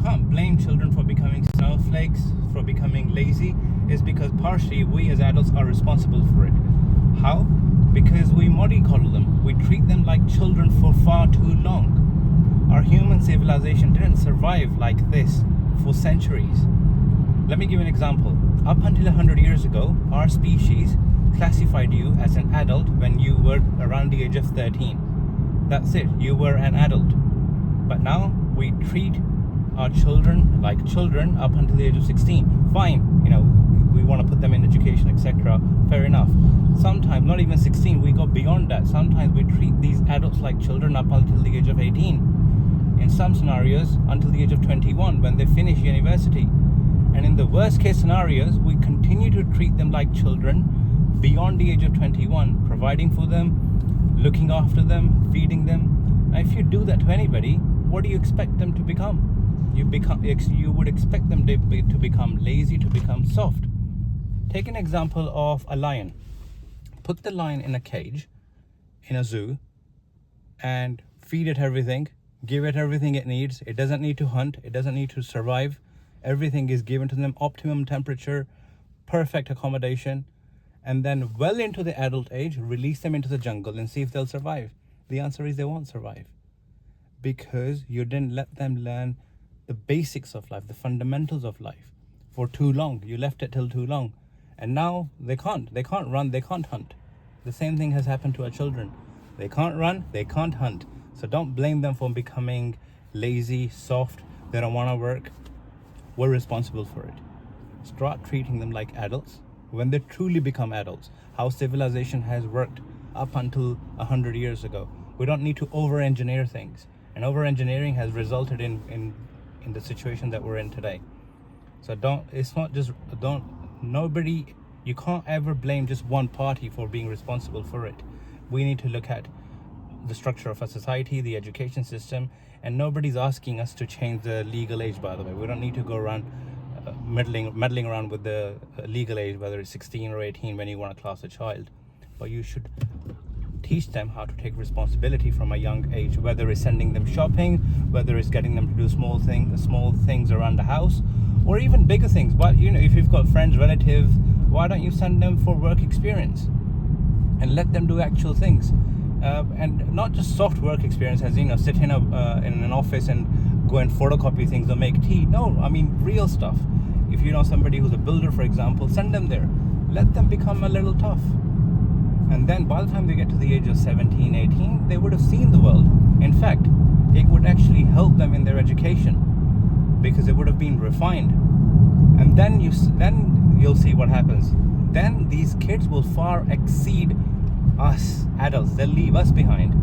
can't blame children for becoming snowflakes, for becoming lazy. Is because partially we as adults are responsible for it. How? Because we mollycoddle them. We treat them like children for far too long. Our human civilization didn't survive like this for centuries. Let me give you an example. Up until 100 years ago, our species classified you as an adult when you were around the age of 13. That's it, you were an adult. But now we treat our children like children up until the age of 16. Fine, we want to put them in education, etc. Fair enough. Sometimes, not even 16, we go beyond that. Sometimes we treat these adults like children up until the age of 18. In some scenarios, until the age of 21, when they finish university. And in the worst case scenarios, we continue to treat them like children beyond the age of 21, providing for them, looking after them, feeding them. Now, if you do that to anybody, what do you expect them to become? You would expect them to become lazy, to become soft. Take an example of a lion. Put the lion in a cage, in a zoo, and feed it everything, give it everything it needs. It doesn't need to hunt, it doesn't need to survive. Everything is given to them, optimum temperature, perfect accommodation. And then well into the adult age, release them into the jungle and see if they'll survive. The answer is they won't survive. Because you didn't let them learn the basics of life, the fundamentals of life for too long. You left it till too long. And now they can't run, they can't hunt. The same thing has happened to our children. They can't run, they can't hunt. So don't blame them for becoming lazy, soft, they don't want to work. We're responsible for it. Start treating them like adults when they truly become adults. How civilization has worked up until 100 years ago. We don't need to over-engineer things. And over-engineering has resulted in the situation that we're in today. So you can't ever blame just one party for being responsible for it. We need to look at the structure of our society, the education system, and nobody's asking us to change the legal age, by the way. We don't need to go around meddling around with the legal age, whether it's 16 or 18 when you want to class a child. But you should teach them how to take responsibility from a young age, whether it's sending them shopping, whether it's getting them to do small things around the house, or even bigger things. But if you've got friends, relatives, why don't you send them for work experience and let them do actual things, and not just soft work experience, as sit in an office and go and photocopy things or make tea. No, I mean real stuff. If you know somebody who's a builder, for example, send them there. Let them become a little tough. And then by the time they get to the age of 17, 18, they would have seen the world. In fact, it would actually help them in their education because it would have been refined. And then you'll see what happens. Then these kids will far exceed us adults. They'll leave us behind.